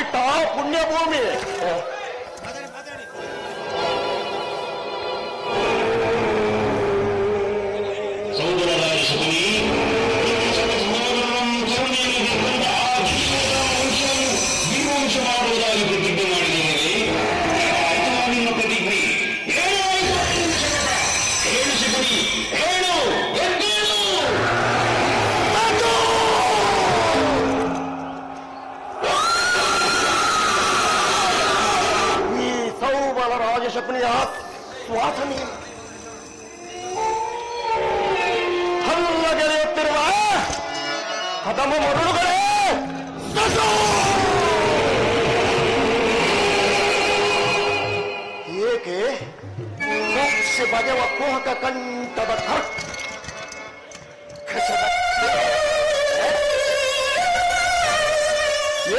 ಬಿಟ್ಟ ಪುಣ್ಯಭೂಮಿ. ಶಕುನಿಯ ಸ್ವಾಸನೆ ಹಲ್ಲಗೆರೆಯುತ್ತಿರುವ ಕದಮ ಮರುಳುಗಳೇ, ಏಕೆ ಮೋಕ್ಷ ಬಗೆವ ಕುಹಕ ಕಂಠದ ಕರ್ಕಶದ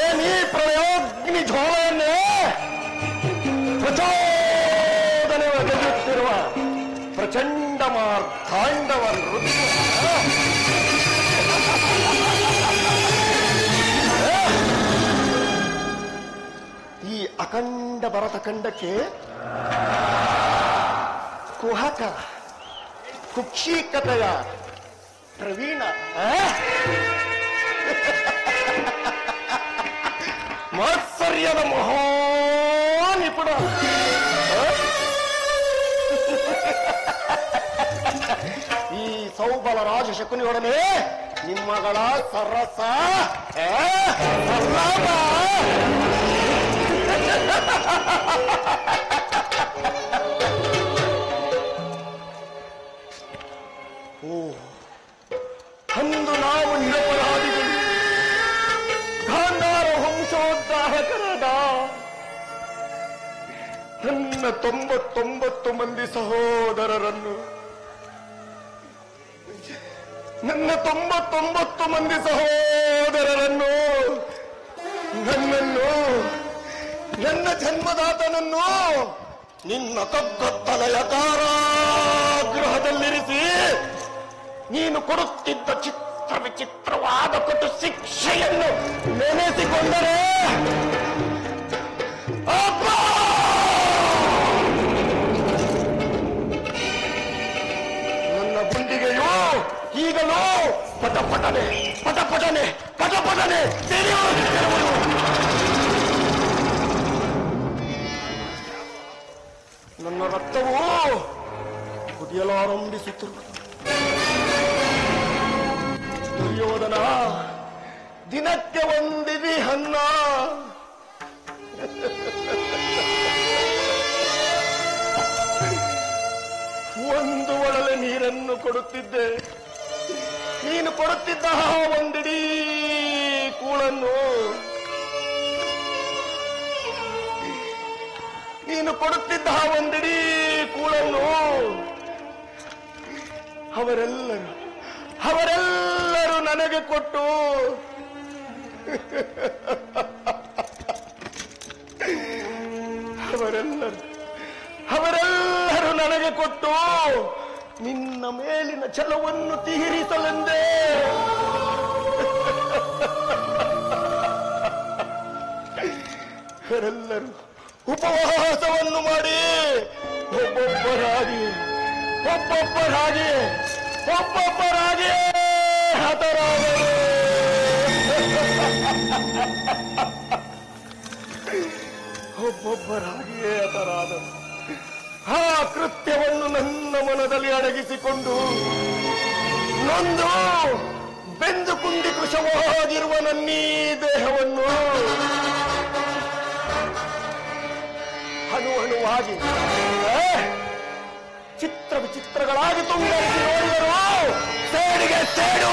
ಏನೀ ಪ್ರಯೋಗ್ನಿ ಜ್ವಾಲೆಯನ್ನೇ ಗೆದ್ದುತ್ತಿರುವ ಪ್ರಚಂಡ ಮಾರ್ತಾಂಡವ ಈ ಅಖಂಡ ಭರತ ಖಂಡಕ್ಕೆ ಕುಹಕ ಕುಕ್ಷಿಕತೆಯ ಪ್ರವೀಣ ಮಾತ್ಸರ್ಯದ ಮಹಾನಿಪುಣ ಈ ಸೌಬಲ ರಾಜ ಶಕುನಿಯೊಡನೆ ನಿಮ್ಮಗಳ ಸರಸ ಸಲ್ಲಾಪ ಅಂದು ನಾವು ನಿರಪರಾಧಿಗಳು, ಗಾಂಧಾರ ವಂಶೋದ್ಧಾರಕರಾದ ನನ್ನ 99 ಮಂದಿ ಸಹೋದರರನ್ನು, ನನ್ನ 99 ಮಂದಿ ಸಹೋದರರನ್ನು, ನನ್ನನ್ನು, ನನ್ನ ಜನ್ಮದಾತನನ್ನು ನಿನ್ನ ಕಗ್ಗೊತ್ತಲೆಯ ಕಾರಾಗೃಹದಲ್ಲಿರಿಸಿ ನೀನು ಕೊಡುತ್ತಿದ್ದ ಚಿತ್ರ ವಿಚಿತ್ರವಾದ ಕಟು ಶಿಕ್ಷೆಯನ್ನು ನೆನೆಸಿಕೊಂಡರೆ ನನ್ನ ಗುಂಡಿಗೆಯು ಈಗಲೂ ಪಟಪಟನೆ ಪಟಪಟನೆ ಪಟಪಟನೆ ತೆರೆಯುತ್ತಿರುವುದು. ನನ್ನ ರಕ್ತವು ಕುದಿಯಲಾರಂಭಿಸುತ್ತಿರುವುದು. ದುರ್ಯೋಧನ, ದಿನಕ್ಕೆ ಒಂದಿವಿ ಅನ್ನ, ಒಂದು ಒಳಲೆ ನೀರನ್ನು ಕೊಡುತ್ತಿದ್ದೆ. ನೀನು ಕೊಡುತ್ತಿದ್ದ ಒಂದಿಡೀ ಕೂಳನ್ನು, ನೀನು ಕೊಡುತ್ತಿದ್ದ ಒಂದಿಡೀ ಕೂಳನ್ನು ಅವರೆಲ್ಲರೂ ನನಗೆ ಕೊಟ್ಟು ಅವರೆಲ್ಲರೂ ನನಗೆ ಕೊಟ್ಟು ನಿನ್ನ ಮೇಲಿನ ಛಲವನ್ನು ತೀರಿಸಲೆಂದೇ ಅವರೆಲ್ಲರೂ ಉಪವಾಸವನ್ನು ಮಾಡಿ ಒಬ್ಬೊಬ್ಬರಾಗಿ ಹತರಾದರು. ಒಬ್ಬೊಬ್ಬರಾಗಿಯೇ ಹತರಾದರು. ಆ ಕೃತ್ಯವನ್ನು ನನ್ನ ಮನದಲ್ಲಿ ಅಡಗಿಸಿಕೊಂಡು ನೊಂದು ಬೆಂದು ಕುಂದಿ ಕೃಶವಾಗಿರುವ ನನ್ನೀ ದೇಹವನ್ನು ಅಣುವಾಗಿ ಚಿತ್ರ ವಿಚಿತ್ರಗಳಾಗಿ ತುಂಬಿಸಿ ನೋಡಿದರು. ಸೇಡಿಗೆ ಸೇಡು,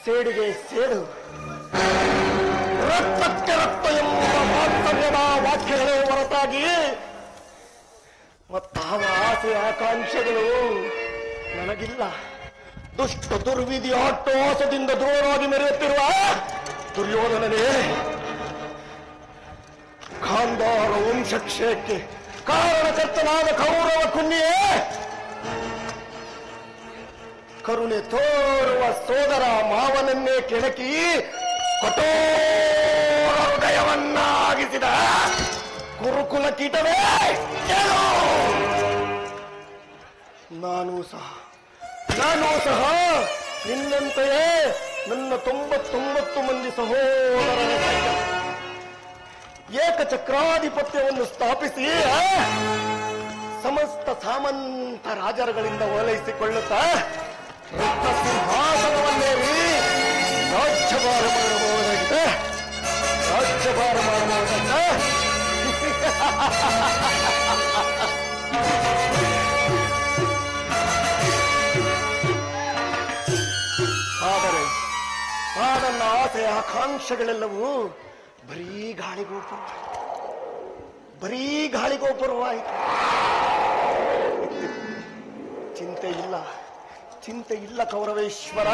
ಸೇಡಿಗೆ ಸೇಡು, ರಕ್ತಕ್ಕೆ ರಕ್ತ ಎಂಬ ವಾಸ್ತವ್ಯದ ವಾಕ್ಯಗಳೇ ಹೊರತಾಗಿ ಮತ್ತಾವ ಆಸೆ ಆಕಾಂಕ್ಷೆಗಳು ನನಗಿಲ್ಲ. ದುಷ್ಟ ದುರ್ವಿಧಿ ಅಟ್ಟಹಾಸದಿಂದ ದೂರವಾಗಿ ಮೆರೆಯುತ್ತಿರುವ ದುರ್ಯೋಧನನೇ, ಗಾಂಧಾರ ವಂಶಕ್ಷಯಕ್ಕೆ ಕಾರಣಕರ್ತನಾದ ಕೌರವ ಕುನ್ನಿಯೇ, ಕರುಣೆ ತೋರುವ ಸೋದರ ಮಾವನನ್ನೇ ಕೆಣಕಿ ಕಠೋರ ಹೃದಯವನ್ನಾಗಿಸಿದ ಕುರುಕುಲ ಕೀಟವೇ, ನಾನು ಸಹ ನಿನ್ನಂತೆಯೇ ನನ್ನ 99 ಮಂದಿ ಸಹೋದರರ ಏಕಚಕ್ರಾಧಿಪತ್ಯವನ್ನು ಸ್ಥಾಪಿಸಿ ಸಮಸ್ತ ಸಾಮಂತ ರಾಜರುಗಳಿಂದ ಓಲೈಸಿಕೊಳ್ಳುತ್ತಾ ರತ್ನ ಸಿಂಹಾಸನವನ್ನೇರಿ ರಾಜ್ಯಭಾರ ಮಾಡಬಹುದಾಗಿದೆ. ಆದರೆ ನನ್ನ ಆಸೆ ಆಕಾಂಕ್ಷೆಗಳೆಲ್ಲವೂ ಬರೀ ಗಾಳಿಗೋಪುರವಾಯಿತು. ಚಿಂತೆ ಇಲ್ಲ ಕೌರವೇಶ್ವರ.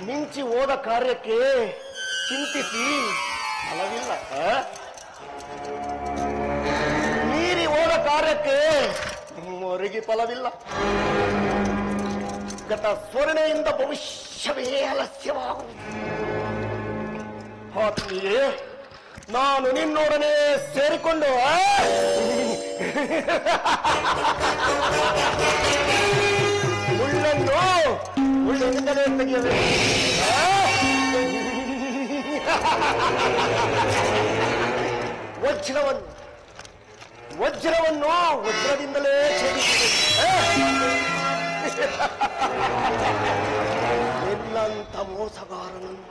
ಮಿಂಚಿ ಹೋದ ಕಾರ್ಯಕ್ಕೆ ಚಿಂತಿಸಿ ಫಲವಿಲ್ಲ, ಮೀರಿ ಹೋದ ಕಾರ್ಯಕ್ಕೆ ಮೊರಗಿ ಫಲವಿಲ್ಲ. ಗತ ಸ್ವರ್ಣೆಯಿಂದ ಭವಿಷ್ಯವೇ ಆಲಸ್ಯವಾಗುವುದು. ಆತ್ಮೀಯೇ, ನಾನು ನಿನ್ನೊಡನೆ ಸೇರಿಕೊಂಡು ಮುಳ್ಳಿನಿಂದಲೇ ತೆಗೆಯಬೇಕು. ವಜ್ರವನ್ನು ವಜ್ರದಿಂದಲೇ ನಿನ್ನಂತ ಮೋಸಗಾರನನ್ನು,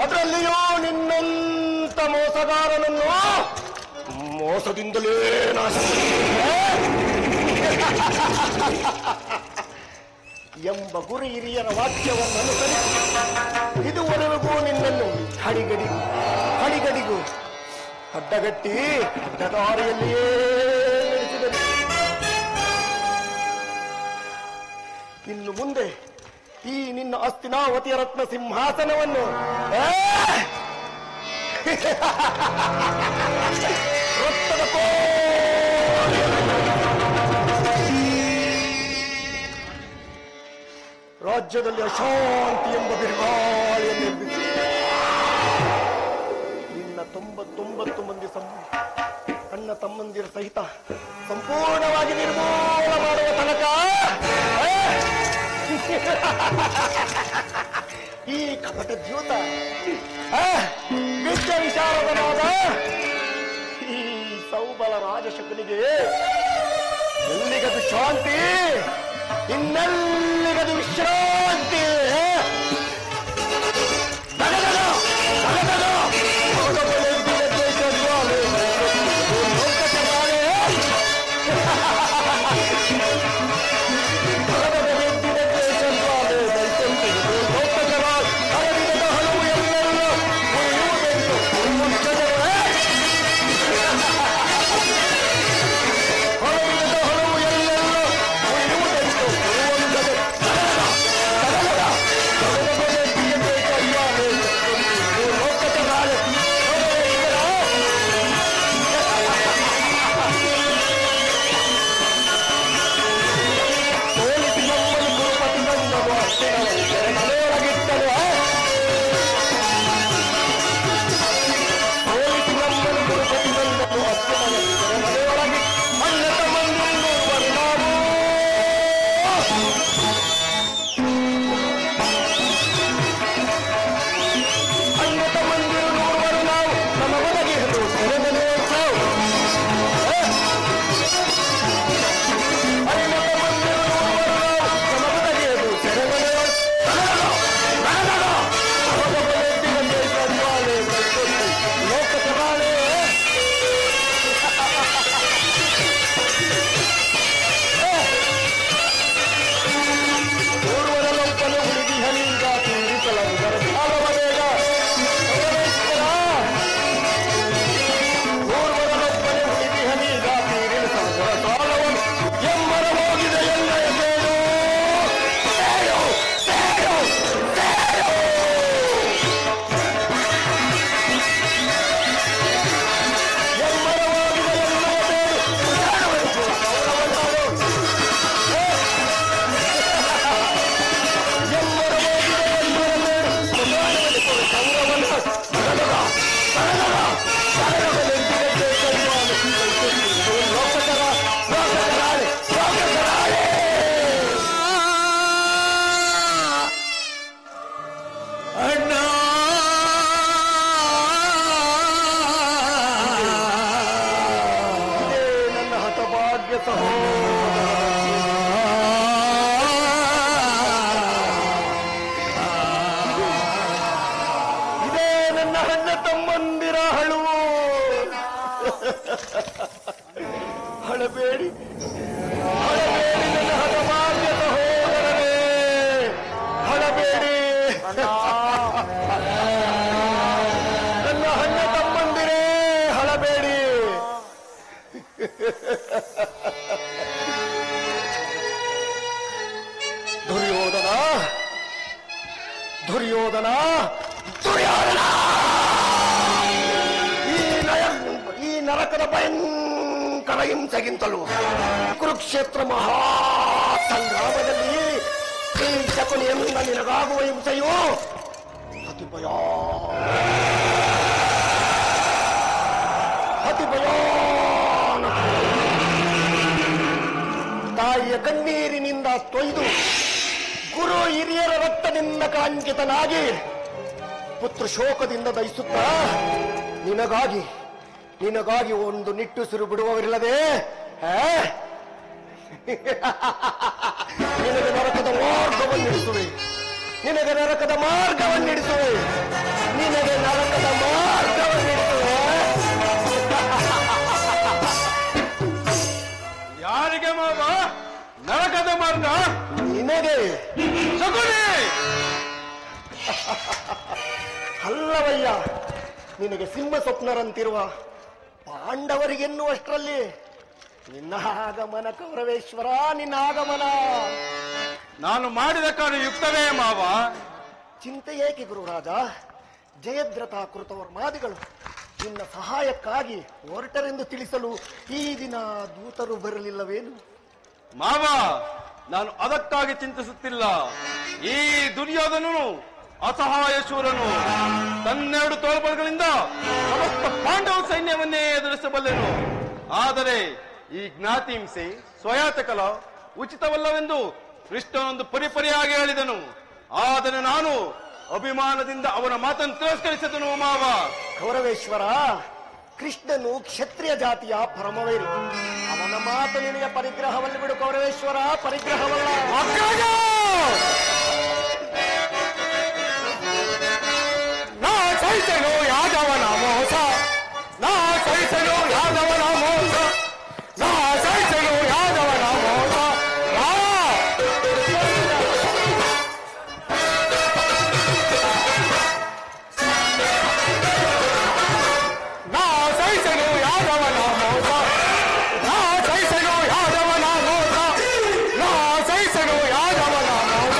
ಅದರಲ್ಲಿಯೂ ನಿನ್ನಂತ ಮೋಸಗಾರನನ್ನು ಮೋಸದಿಂದಲೇ ನಾಶ ಎಂಬ ಗುರಿ ಹಿರಿಯರ ವಾಕ್ಯವನ್ನು ಅನುಸರಿಸಿ ಇದುವರೆಗೂ ನಿನ್ನನ್ನು ಹಡಿಗಡಿಗೂ ಅಡ್ಡಗಟ್ಟಿ ಅಡ್ಡದಾರಿಯಲ್ಲಿಯೇ ನಡೆಸಿದರು. ಇನ್ನು ಮುಂದೆ ಈ ನಿನ್ನ ಹಸ್ತಿನಾವತಿಯ ರತ್ನ ಸಿಂಹಾಸನವನ್ನು ರಕ್ತದ ರಾಜ್ಯದಲ್ಲಿ ಅಶಾಂತಿ ಎಂಬ ಬಿರುಗಾಳಿಯನ್ನು ಎಬ್ಬಿಸಿ ನಿನ್ನ 99 ಮಂದಿ ಅಣ್ಣ ತಮ್ಮಂದಿರ ಸಹಿತ ಸಂಪೂರ್ಣವಾಗಿ ನಿರ್ಮೂಲ ಮಾಡುವ ತನಕ ಈ ಕಪಟ ದ್ಯೂತ ನಿತ್ಯ ವಿಶಾರದನಾದ ಈ ಸೌಬಲ ರಾಜಶಕನಿಗೆ ಎಲ್ಲಿಗದು ಶಾಂತಿ, ಇನ್ನೆಲ್ಲಿಗದು ವಿಶ್ರಾಂತಿ. ತಮ್ಮಂದಿರ ಹಳುವು. ಹಳಬೇಡಿ ಹಳಬೇಡಿ ನನ್ನ ಹದಭಾಗ್ಯ ಸಹೋದರರೇ, ಹಳಬೇಡಿ ನನ್ನ ಹಣ್ಣ ತಮ್ಮಂದಿರೇ, ಹಳಬೇಡಿ. ದುರ್ಯೋಧನ ದುರ್ಯೋಧನ ದುರ್ಯೋಧನ, ಈ ನರಕದ ಭಯಂಕರ ಹಿಂಸೆಗಿಂತಲೂ ಕುರುಕ್ಷೇತ್ರ ಮಹಾಸಂಗ್ರಾಮದಲ್ಲಿ ಈ ಶಕುನಿಯಿಂದ ನಿನಗಾಗುವ ಹಿಂಸೆಯು ಅತಿ ಭಯಾನಕ. ತಾಯಿಯ ಕಣ್ಣೀರಿನಿಂದ ತೊಯ್ದು ಗುರು ಹಿರಿಯರ ರಕ್ತದಿಂದ ಕಳಂಕಿತನಾಗಿ ಪುತ್ರ ಶೋಕದಿಂದ ದಯಿಸುತ್ತಾ ನಿನಗಾಗಿ ಒಂದು ನಿಟ್ಟುಸಿರು ಬಿಡುವವರಿಲ್ಲದೆ ನಿನಗೆ ನರಕದ ಮಾರ್ಗವನ್ನಿಡಿಸುವೆ, ನಿನಗೆ ನರಕದ ಮಾರ್ಗವನ್ನಿಡಿಸುವೆ, ನಿನಗೆ ನರಕದ ಮಾರ್ಗವನ್ನಿಡಿಸುವೆ. ಯಾರಿಗೆ ಮಾವ ನರಕದ ಮಾರ್ಗ? ನಿನಗೆ. ಅಲ್ಲವಯ್ಯ, ನಿನಗೆ ಸಿಂಹ ಸ್ವಪ್ನರಂತಿರುವ ಪಾಂಡವರಿಗೆನ್ನುವಷ್ಟರಲ್ಲಿ ನಿನ್ನ ಆಗಮನ ಕೌರವೇಶ್ವರ, ನಿನ್ನ ಆಗಮನ. ನಾನು ಮಾಡಿದ ಕಾರ್ಯ ಯುಕ್ತವೇ ಮಾವ? ಚಿಂತೆ ಏಕೆ ಗುರುರಾಜ? ಜಯದ್ರಥ ಕೃತವರ್ಮಾದಿಗಳು ನಿನ್ನ ಸಹಾಯಕ್ಕಾಗಿ ಹೊರಟರೆಂದು ತಿಳಿಸಲು ಈ ದಿನ ದೂತರು ಬರಲಿಲ್ಲವೇನು? ಮಾವ, ನಾನು ಅದಕ್ಕಾಗಿ ಚಿಂತಿಸುತ್ತಿಲ್ಲ. ಈ ದುರ್ಯೋಧನನು ಅಸಹಾಯ ಶೂರನು, ತನ್ನೆರಡು ತೋಳ್ಬಲಗಳಿಂದ ಸಮಸ್ತ ಪಾಂಡವ ಸೈನ್ಯವನ್ನೇ ಎದುರಿಸಬಲ್ಲೆನು. ಆದರೆ ಈ ಜ್ಞಾತಿ ಹಿಂಸೆ ಸ್ವಯಾತಕಲ ಉಚಿತವಲ್ಲವೆಂದು ಕೃಷ್ಣನೊಂದು ಪರಿಪರಿಯಾಗಿ ಹೇಳಿದನು. ಆದರೆ ನಾನು ಅಭಿಮಾನದಿಂದ ಅವನ ಮಾತನ್ನು ತಿರಸ್ಕರಿಸಿದನು ಮಾವ. ಕೌರವೇಶ್ವರ, ಕೃಷ್ಣನು ಕ್ಷತ್ರಿಯ ಜಾತಿಯ ಪರಮವೈರಿ. ಅವನ ಮಾತು ನಿನಗೆ ಪರಿಗ್ರಹವನ್ನು ಬಿಡು ಕೌರವೇಶ್ವರ, ಪರಿಗ್ರಹವಲ್ಲ. ನಾ ಸಹಿಸಲು ಯಾದವನ ಮೋಸ, ನಾ ಸಹಿಸಲು ಯಾದವನ ಮೋಸ, ನಾ ಸಹಿಸಲು ಯಾದವನ ಮೋಸ. ನಾ ಸಹಿಸಲು ಯಾದವನ ಮೋಸ, ನಾ ಸಹಿಸಲು ಯಾದವನ ಮೋಸ, ನಾ ಸಹಿಸಲು ಯಾದವನ ಮೋಸ.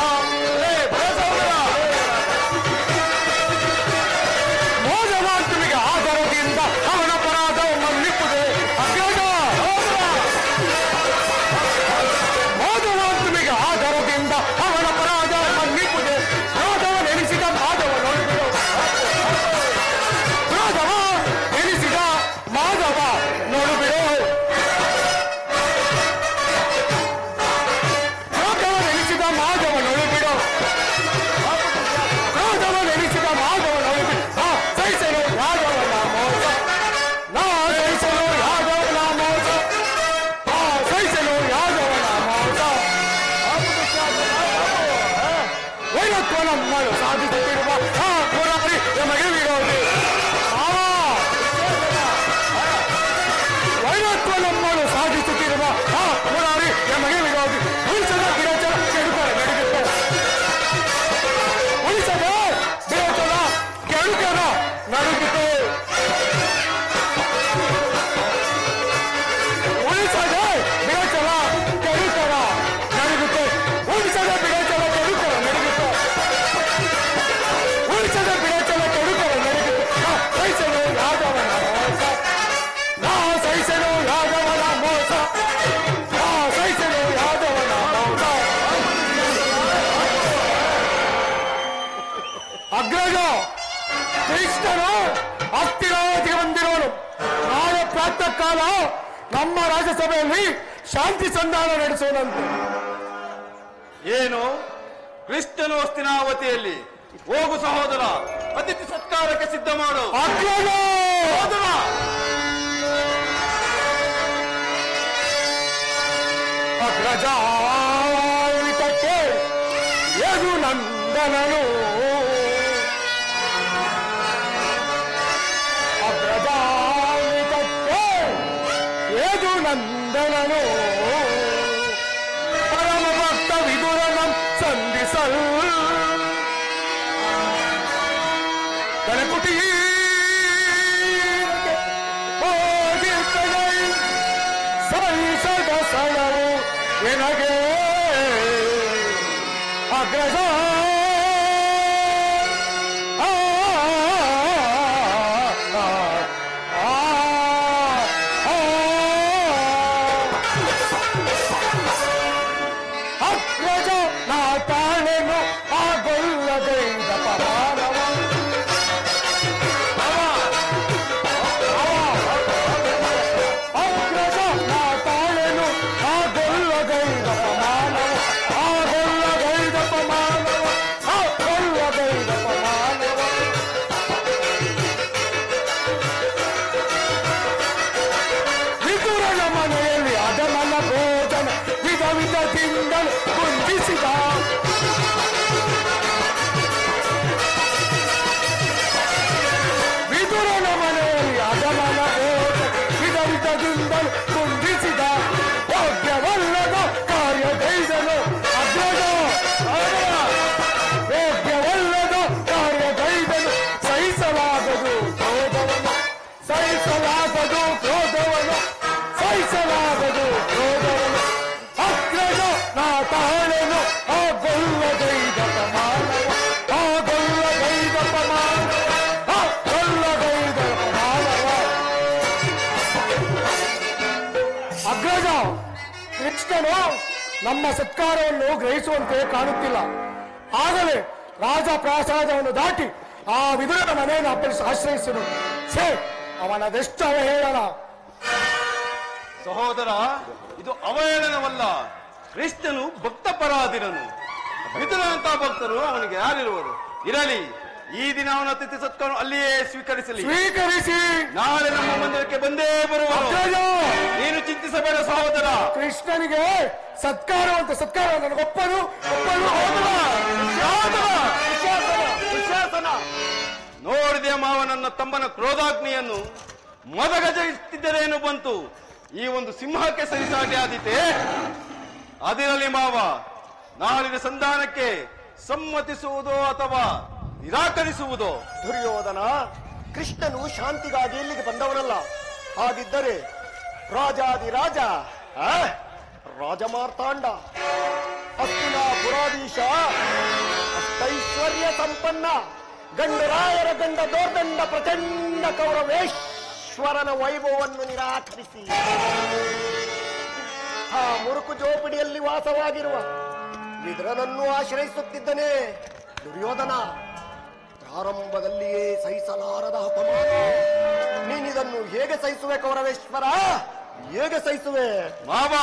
ಮೋಸವಾಂತನಿಗೆ ಆಧಾರದಿಂದ ಅವನ ಅಪರಾಧ ಮನ್ನಿಪ್ಪುದೆ ಅಜ್ಞಾತ. ಮೋಸವಾಂತನಿಗೆ ಆಧಾರದಿಂದ ಅವನ ಅಪರಾಧ ಮನ್ನಿಪ್ಪುದೆ. ಮಾಧವ ನೆನೆಸಿದ ಮಾಧವ ನೋಡಿಬಿಡು, ಮಾಧವ ನೆನೆಸಿದ ಮಾಧವ ನೋಡುಬಿಡು, ಮಾಧವ ನೆನೆಸಿದ ಮಾಧವ ನೋಡುಬಿಡು, ಮಾಧವ ನೆನೆಸಿದ ಮಾಧವ ನೋಡುಬಿಡು. ಸಹಿಸಲು ಯಾದವನ ಮೋಸ, ನಾ ಸಹಿಸಲು ಯಾದವನ ಮೋಸ, ಸಹಿಸಲು ಯಾದವನ ಮೋಸ. ವೈರತ್ವ ನಮ್ಮನ್ನು ಸಾಧಿಸುತ್ತಿರುವ ಆ ಪುರಾರಿ ನಮಗೆ ವಿರೋಧಿ. ವೈರತ್ವ ನಮ್ಮನ್ನು ಸಾಧಿಸುತ್ತಿರುವ ಆ ಪುರಾರಿ ನಮಗೆ ವಿರೋಧಿ. ಉಳಿಸದ ವಿರೋಚನ ಕೆಡುಕರ ನಡೆಯುತ್ತೆ, ಉಳಿಸದ ವಿರೋಚನ ಕೆಡುಕರ ನಡುಗಿತು, ಉಳಿಸದ ವಿರೋಚನ ಕೆಡುಕರ ನಡುಗುತ್ತೆ, ಉಳಿಸದ ವಿರೋಚನ ಕೆಡುಕರ ನಡುಗುತ್ತೆ, ಉಳಿಸದ ವಿರೋಚನ ಕೆಡುಕರ ನಡುಗುತ್ತೆ. ಸಹಿಸಲು ಯಾದವನ ಮೋಸ, ನಾ ಸಹಿಸಲು ಯಾದವನ ಮೋಸ, ನಾ ಸಹಿಸಲು ಯಾದವನ ಮೋಸ. ಅಗ್ರಜ ಕೃಷ್ಣನು ಹತ್ತಿರವಾಗಿ ಬಂದಿರೋನು. ನಾಳೆ ಪ್ರಾತಃ ಕಾಲ ನಮ್ಮ ರಾಜ್ಯಸಭೆಯಲ್ಲಿ ಶಾಂತಿ ಸಂಧಾನ ನಡೆಸೋಣಂತೆ. ಏನು? ಕೃಷ್ಣನು ಹಸ್ತಿನಾವತಿಯಲ್ಲಿ? ಹೋಗು ಸಹೋದರ, ಅತಿಥಿ ಸತ್ಕಾರಕ್ಕೆ ಸಿದ್ಧ ಮಾಡು. ಅಗ್ರಜ ಸಹೋದರ, ಅಗ್ರಜಾಳಿತಕ್ಕೆ ಯದು ನಂದನನು ಸಲ್ ಕಳಕುಟಿ ಸಹಿಸದ ಸಲವು ನಿನಗೆ ಅಗ್ರಜ ಅಗ್ರಜ ನಾ ತಾಳೆನು ಆ ಗೊಲ್ಲದೈದ ಪರಾಣವ ಅಗ್ರಜ ನಾ ತಾಳೆನು ಆ ಗೊಲ್ಲದೈದ ಪಮಾನವ ಆ ಗೊಲ್ಲದೈದ ಪಮಾನವ ಆ ಗೊಲ್ಲದೈದ ಪಮಾನವ ವಿದುರನ ಮನೆಯಲ್ಲಿ ಅದಮನ ಭೋಜನ ವಿಧ ವಿಧದಿಂದಲೂ ಕುಂದಿಸಿದ ವಿದುರನ ಮನೆಯಲ್ಲಿ ಅದಮನ ಭೋಜನ ವಿಧ ವಿಧದಿಂದಲೂ ಕುಂದಿಸಿದ ಯೋಗ್ಯವಲ್ಲದ ಕಾರ್ಯಗೈದನು ಅಗ್ರಜ ಯೋಗ್ಯವಲ್ಲದ ಕಾರ್ಯಗೈದನು ಸಹಿಸಲಾಗದು ಕ್ರೋಧವನ್ನು ಸಹಿಸಲಾಗದು ಕ್ರೋಧವನ್ನು ಸಹಿಸಲಾಗದು ಕ್ರೋಧವನ್ನು ಅಗ್ರಜ ನಾ ತಾಳೆನು ಆ ಗೊಲ್ಲಗೈದ ಪಮಾನವ ಆ ಗೊಲ್ಲಗೈದ ಪಮಾನವ ಆ ಗೊಲ್ಲಗೈದ ಪಮಾನವ ಅಗ್ರಜ ಕೃಷ್ಣನು ನಮ್ಮ ಸತ್ಕಾರವನ್ನು ಗ್ರಹಿಸುವಂತೆ ಕಾಣುತ್ತಿಲ್ಲ. ಆಗಲೇ ರಾಜ ಪ್ರಾಸಾದವನ್ನು ದಾಟಿ ಆ ವಿದುರನ ಮನೆಯನ್ನು ಆಶ್ರಯಿಸನು. ಛೇ, ಅವನದೆಷ್ಟು ಅವಹೇಳನ. ಸಹೋದರ, ಇದು ಅವಹೇಳನವಲ್ಲ. ಕೃಷ್ಣನು ಭಕ್ತ ಪರಾಧೀನನು. ವಿದುರನಂತ ಭಕ್ತರು ಅವನಿಗೆ ಯಾರಿರುವರು? ಇರಲಿ, ಈ ದಿನ ಅವನ ಅತಿಥಿ ಸತ್ಕಾರ ಅಲ್ಲಿಯೇ ಸ್ವೀಕರಿಸಲಿ. ಸ್ವೀಕರಿಸಿ ನಾಳೆ ನಮ್ಮ ಮಂದಿರಕ್ಕೆ ಬಂದೇ ಬರುವರು. ಅಗ್ರಜ, ನೀನು ಚಿಂತಿಸಬೇಡ ಸಹೋದರ. ಕೃಷ್ಣನಿಗೆ ಸತ್ಕಾರ ನನಗೊಪ್ಪನು ನೋಡಿದೆ ಮಾವ, ನನ್ನ ತಮ್ಮನ ಕ್ರೋಧಾಗ್ನಿಯನ್ನು ಮದಗಜೆಯುತ್ತಿದ್ದರೇನು ಬಂತು. ಈ ಒಂದು ಸಿಂಹಕ್ಕೆ ಸರಿಸಾಟಿ ಆದೀತೆ. ಅದಿರಲಿ ಮಾವ, ನಾಳಿನ ಸಂಧಾನಕ್ಕೆ ಸಮ್ಮತಿಸುವುದೋ ಅಥವಾ ನಿರಾಕರಿಸುವುದೋ? ದುರ್ಯೋಧನ, ಕೃಷ್ಣನು ಶಾಂತಿಗಾಗಿ ಇಲ್ಲಿಗೆ ಬಂದವನಲ್ಲ. ಹಾಗಿದ್ದರೆ ರಾಜಾದಿರಾಜ ರಾಜಮಾರ್ತಾಂಡ ಹಸ್ತಿನಾಪುರಾಧೀಶ ಅಷ್ಟೈಶ್ವರ್ಯ ಸಂಪನ್ನ ಗಂಡರಾಯರ ಗಂಡ ದೋರ್ದಂಡ ಪ್ರಚಂಡ ಕೌರವೇಶ್ವರನ ವೈಭವವನ್ನು ನಿರಾಕರಿಸಿ ಆ ಮುರುಕು ಜೋಪಿಡಿಯಲ್ಲಿ ವಾಸವಾಗಿರುವ ವಿದುರನನ್ನು ಆಶ್ರಯಿಸುತ್ತಿದ್ದನೇ ದುರ್ಯೋಧನ. ಪ್ರಾರಂಭದಲ್ಲಿಯೇ ಸಹಿಸಲಾರದ ಅಪಮಾನ. ನೀನಿದನ್ನು ಹೇಗೆ ಸಹಿಸುವೆ ಕೌರವೇಶ್ವರ? ಹೇಗೆ ಸಹಿಸುವೆ? ಮಾವ,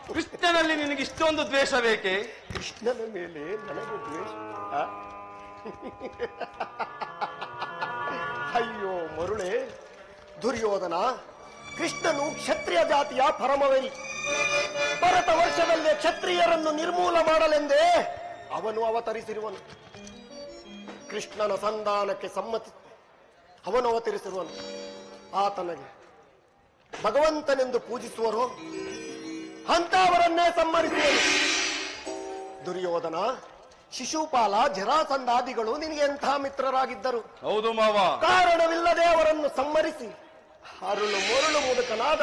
ಕೃಷ್ಣನಲ್ಲಿ ನಿನಗೆ ಇಷ್ಟೊಂದು ದ್ವೇಷ ಬೇಕೆ? ಕೃಷ್ಣನ ಮೇಲೆ ನನಗೆ ದ್ವೇಷ? ಅಯ್ಯೋ ಮರುಳೆ ದುರ್ಯೋಧನ, ಕೃಷ್ಣನು ಕ್ಷತ್ರಿಯ ಜಾತಿಯ ಪರಮವೈರಿ. ಭರತ ವರ್ಷದಲ್ಲೇ ಕ್ಷತ್ರಿಯರನ್ನು ನಿರ್ಮೂಲ ಮಾಡಲೆಂದೇ ಅವನು ಅವತರಿಸಿರುವನು. ಕೃಷ್ಣನ ಸಂಧಾನಕ್ಕೆ ಸಮ್ಮತಿ ಅವನು ಅವತರಿಸಿರುವನು. ಆತನಿಗೆ ಭಗವಂತನೆಂದು ಪೂಜಿಸುವರೋ ಅಂತವರನ್ನೇ ಸಂಹರಿಸುವನು. ದುರ್ಯೋಧನ, ಶಿಶುಪಾಲ, ಜರಾಸಂಧಾದಿಗಳು ನಿನಗೆ ಎಂಥ ಮಿತ್ರರಾಗಿದ್ದರು. ಹೌದು ಮಾವ. ಕಾರಣವಿಲ್ಲದೆ ಅವರನ್ನು ಸಂಹರಿಸಿ ಅರುಳು ಮೊರುಳು ಮುದುಕನಾದ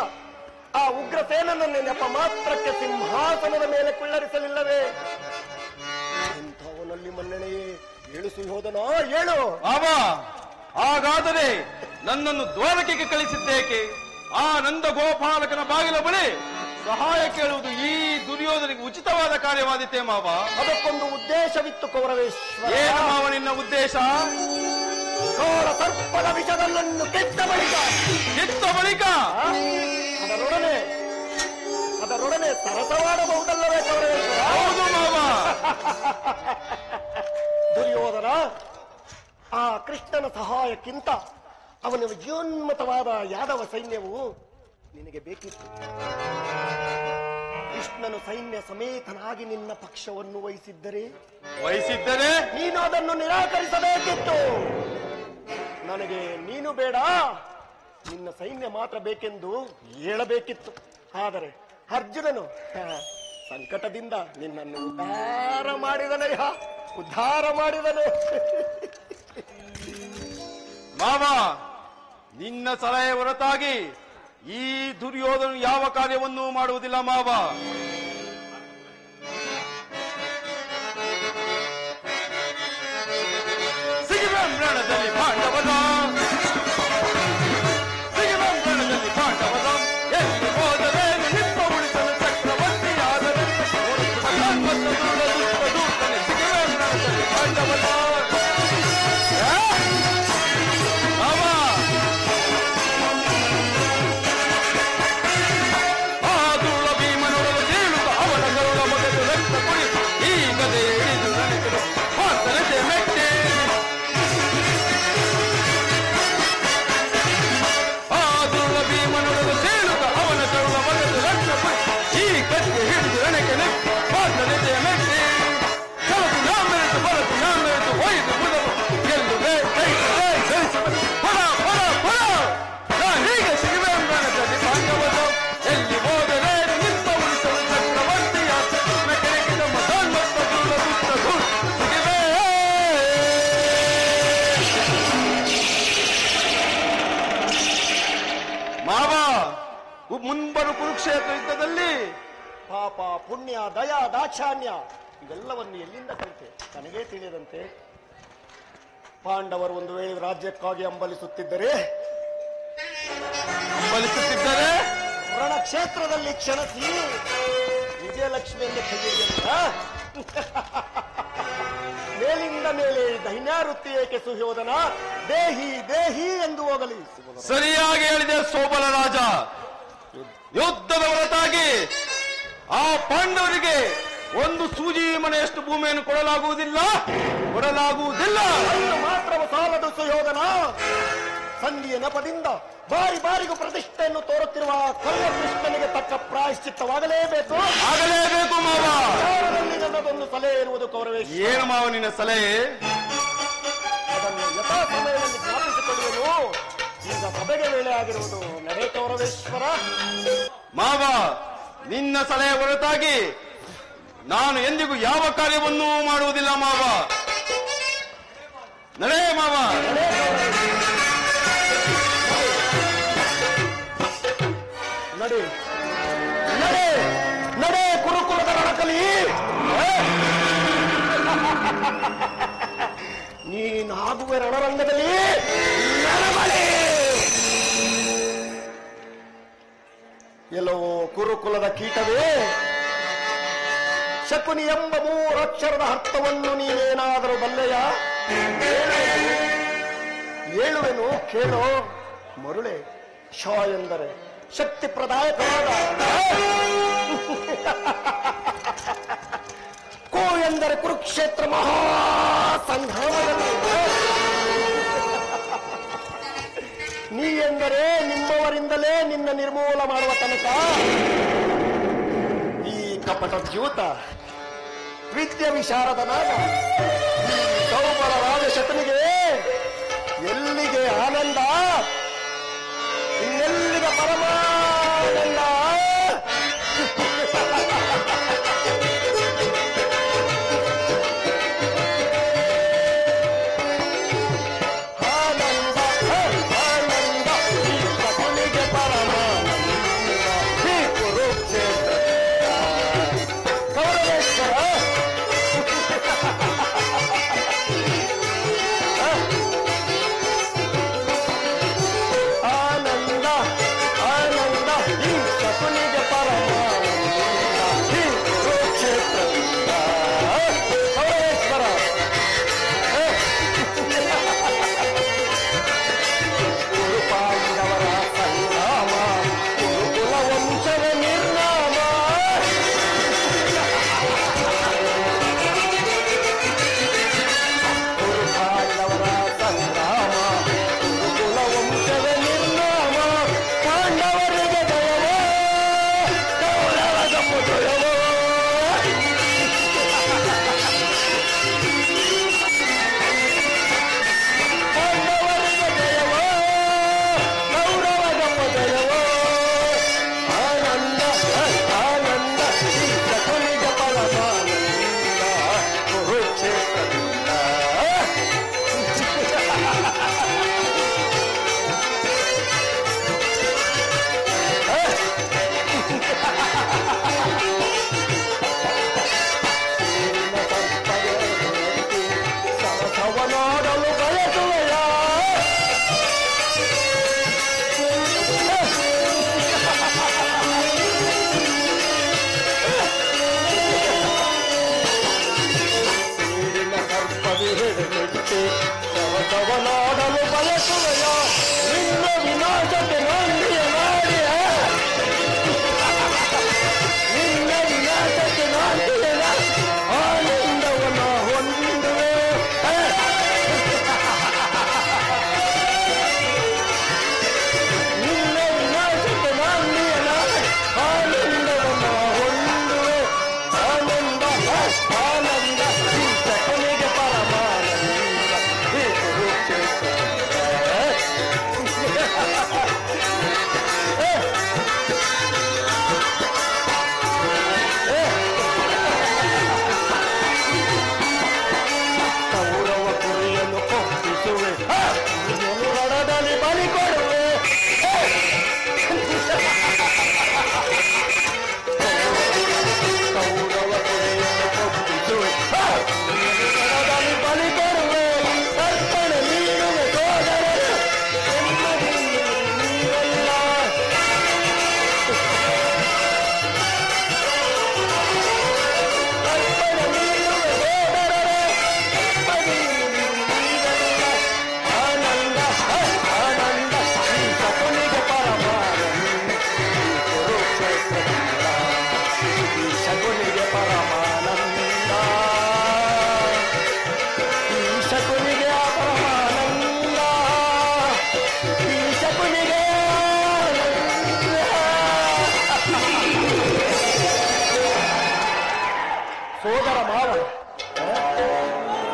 ಆ ಉಗ್ರಸೇನನನ್ನು ನೆಪ ಮಾತ್ರಕ್ಕೆ ಸಿಂಹಾಸನದ ಮೇಲೆ ಕುಳ್ಳರಿಸಲಿಲ್ಲವೇ? ಇಂಥವನಲ್ಲಿ ಮನ್ನಣೆಯೇ. ಏಳು ಸುಯೋಧನ, ಏಳು. ಮಾವ, ಹಾಗಾದರೆ ನನ್ನನ್ನು ದ್ವಾರಕೆಗೆ ಕಳಿಸಿದ್ದೇಕೆ? ಆ ನಂದ ಗೋಪಾಲಕನ ಬಾಗಿಲ ಬಳಿ ಸಹಾಯ ಕೇಳುವುದು ಈ ದುರ್ಯೋಧನಿಗೆ ಉಚಿತವಾದ ಕಾರ್ಯವಾದಿತೆ ಮಾವ. ಅದಕ್ಕೊಂದು ಉದ್ದೇಶವಿತ್ತು ಕೌರವೇಶ್ವರ. ಏನು ಮಾವ ನಿನ್ನ ಉದ್ದೇಶ? ಘೋರ ಸರ್ಪದ ವಿಷದನ್ನು ಕೆಟ್ಟ ಬಳಿಕ ಅದರೊಡನೆ ಸರಸವಾಡಬಹುದಲ್ಲವೇ ಕೌರವೇಶ್ವರ? ಹೌದು ಮಾವ. ದುರ್ಯೋಧನ, ಆ ಕೃಷ್ಣನ ಸಹಾಯಕ್ಕಿಂತ ಅವನ ವಿಜಯೋನ್ಮತವಾದ ಯಾದವ ಸೈನ್ಯವು ನಿನಗೆ ಬೇಕಿತ್ತು. ಕೃಷ್ಣನು ಸೈನ್ಯ ಸಮೇತನಾಗಿ ನಿನ್ನ ಪಕ್ಷವನ್ನು ವಹಿಸಿದ್ದರೆ ನೀನು ಅದನ್ನು ನಿರಾಕರಿಸಬೇಕಿತ್ತು. ನನಗೆ ನೀನು ಬೇಡ, ನಿನ್ನ ಸೈನ್ಯ ಮಾತ್ರ ಬೇಕೆಂದು ಹೇಳಬೇಕಿತ್ತು. ಆದರೆ ಅರ್ಜುನನು ಸಂಕಟದಿಂದ ನಿನ್ನನ್ನು ಉದ್ಧಾರ ಮಾಡಿದನಯ್ಯ, ಉದ್ಧಾರ ಮಾಡಿದನು. ಮಾವ, ನಿನ್ನ ಸಲಹೆ ಹೊರತಾಗಿ ಈ ದುರ್ಯೋಧನ ಯಾವ ಕಾರ್ಯವನ್ನೂ ಮಾಡುವುದಿಲ್ಲ ಮಾವ. ಸಿಗಿಬೆಂಬ್ರಣದಲ್ಲಿ ಪಾಂಡವನ, ಸಿಗಿಬೆಂಬ್ರಣದಲ್ಲಿ ಪಾಂಡವನ, ಎಲ್ಲಿ ಹೋದರೇನು ನಿಪ್ಪ ಉಳಿಸಲು ಚಕ್ರವರ್ತಿಯಾದರೆ ದೂತನೆ ಸಿಗಿಬೆಂಬ್ರಣದಲ್ಲಿ ಪಾಂಡವನ. ಮುಂಬರು ಕುರುಕ್ಷೇತ್ರ ಯುದ್ಧದಲ್ಲಿ ಪಾಪ, ಪುಣ್ಯ, ದಯಾ, ದಾಕ್ಷಾಣ್ಯ ಇವೆಲ್ಲವನ್ನು ಎಲ್ಲಿಂದ ಕಲಿತೆ ನನಗೇ ತಿಳಿಯದಂತೆ. ಪಾಂಡವರು ಒಂದು ವೇಳೆ ರಾಜ್ಯಕ್ಕಾಗಿ ಹಂಬಲಿಸುತ್ತಿದ್ದರೆ ರಣಕ್ಷೇತ್ರದಲ್ಲಿ ಕ್ಷಣಸಿ ವಿಜಯಲಕ್ಷ್ಮಿಯನ್ನು ಕೈಯಿಡಿಯಲ್ಲ. ಮೇಲಿಂದ ಮೇಲೆ ದೈನ್ಯಾವೃತ್ತಿ ಏಕೆ ಸುಯೋಧನ? ದೇಹಿ ದೇಹಿ ಎಂದು ಹೋಗಲಿ. ಸರಿಯಾಗಿ ಹೇಳಿದೆ ಸೋಬಲ ರಾಜ. ಯುದ್ಧದ ಹೊರತಾಗಿ ಆ ಪಾಂಡವರಿಗೆ ಒಂದು ಸೂಜಿ ಮನೆಯಷ್ಟು ಭೂಮಿಯನ್ನು ಕೊಡಲಾಗುವುದಿಲ್ಲ. ಮಾತ್ರವೂ ಸಾಲದು ಸುಯೋಧನ. ಸಂಧಿಯ ನೆಪದಿಂದ ಬಾರಿ ಬಾರಿಗೂ ಪ್ರತಿಷ್ಠೆಯನ್ನು ತೋರುತ್ತಿರುವ ಕೃಷ್ಣನಿಗೆ ತಕ್ಕ ಪ್ರಾಯಶ್ಚಿತ್ತವಾಗಲೇಬೇಕು. ಮಾವ. ನನ್ನದೊಂದು ಸಲಹೆ ಇರುವುದು ಕೌರವೇಶ್. ಏನು ಮಾವ ನಿನ್ನ ಸಲಹೆ? ಅದನ್ನು ಯಥಾ ಸಮಯದಲ್ಲಿ ಜ್ಞಾಪಿಸಿಕೊಳ್ಳುವುದು. ಈಗ ಸಭೆಗೆ ವೇಳೆ ಆಗಿರುವುದು. ನಡೆ ಕೌರವೇಶ್ವರ. ಮಾವ, ನಿನ್ನ ಸಲಹೆ ಹೊರತಾಗಿ ನಾನು ಎಂದಿಗೂ ಯಾವ ಕಾರ್ಯವನ್ನೂ ಮಾಡುವುದಿಲ್ಲ ಮಾವ. ನಡೆ ಮಾವ. ನಡೆ ನಡೆ ನಡೆ ಕುರುಕುಲದ ರಣಕಲಿ. ನೀನಾಗುವೆ ರಣರಂಗದಲ್ಲಿ ನರಬಲಿ. ಎಲ್ಲವೋ ಕುರುಕುಲದ ಕೀಟವೇ, ಶಕುನಿ ಎಂಬ 3 ಅಕ್ಷರದ ಅರ್ಥವನ್ನು ನೀನೇನಾದರೂ ಬಲ್ಲೆಯ? ಹೇಳುವೆನು ಕೇಳೋ ಮರುಳೆ. ಶ ಎಂದರೆ ಶಕ್ತಿ ಪ್ರದಾಯಕವಾದ, ಕೋ ಎಂದರೆ ಕುರುಕ್ಷೇತ್ರ ಮಹಾಸಂಗ್ರಾಮದಲ್ಲಿ, ನೀ ಎಂದರೆ ನಿಮ್ಮವರಿಂದಲೇ ನಿನ್ನ ನಿರ್ಮೂಲ ಮಾಡುವ ತನಕ. ಈ ಕಪಟ ದ್ಯೂತ ವಿದ್ಯ ವಿಶಾರದನಾಗ ಸೌಬಲ ರಾಜಶತನಿಗೆ ಎಲ್ಲಿಗೆ ಆನಂದ, ಇನ್ನೆಲ್ಲಿಗೆ ಪರಮಾನಂದ. ಆನಂದ ಆನಂದ ಈ ಶತನಿಗೆ ಪರಮಾನಂದ. ಈ ಕುರುಕ್ಷೇತ್ರ ಕೌರವೇಶ್ವರ. ಆನಂದ ಆನಂದ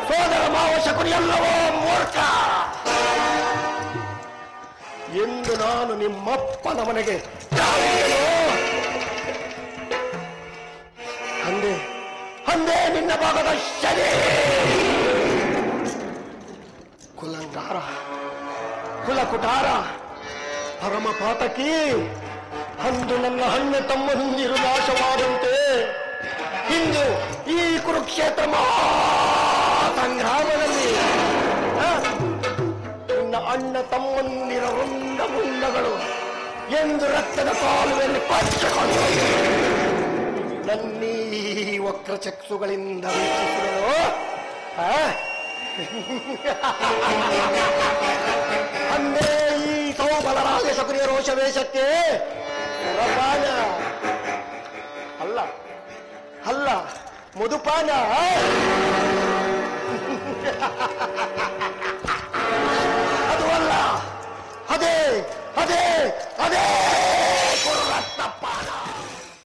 ಸೋದರ ಮಾವ ಶಕುನಿ ಎಲ್ಲವೋ ಮೂರ್ಖ ಎಂದು ನಾನು ನಿಮ್ಮಪ್ಪನ ಮನೆಗೆ ಅಂದೆ ಅಂದೇ ನಿನ್ನ ಭಾಗದ ಶನಿ ಕುಲಂಗಾರ ಕುಲಕುಟಾರ ಪರಮ ಪಾತಕಿ ಅಂದು ನನ್ನ ಹಣ್ಣು ತಮ್ಮಂದಿರು ನಾಶವಾದಂತೆ ಇಂದು ಈ ಕುರುಕ್ಷೇತ್ರ ಸಂಗ್ರಾಮದಲ್ಲಿ ನಿನ್ನ ಅಣ್ಣ ತಮ್ಮಂದಿರ ವೃಂದ ಮುಂಡಗಳು ಎಂದು ರಕ್ತದ ಕಾಲುವೆಯಲ್ಲಿ ಪಂಚಕೊಂಡು ನನ್ನೀ ವಕ್ರಚಕ್ಷುಗಳಿಂದ ವೀಕ್ಷಿಸಿದರು ಅಂದೇ ಈ ಸೌಬಲರಾಜ ಶಕುನಿಯ ರೋಷವೇಷಕ್ಕೆ ಸುರಪಾನ ಅಲ್ಲ ಅಲ್ಲ ಮುದುಪಾನ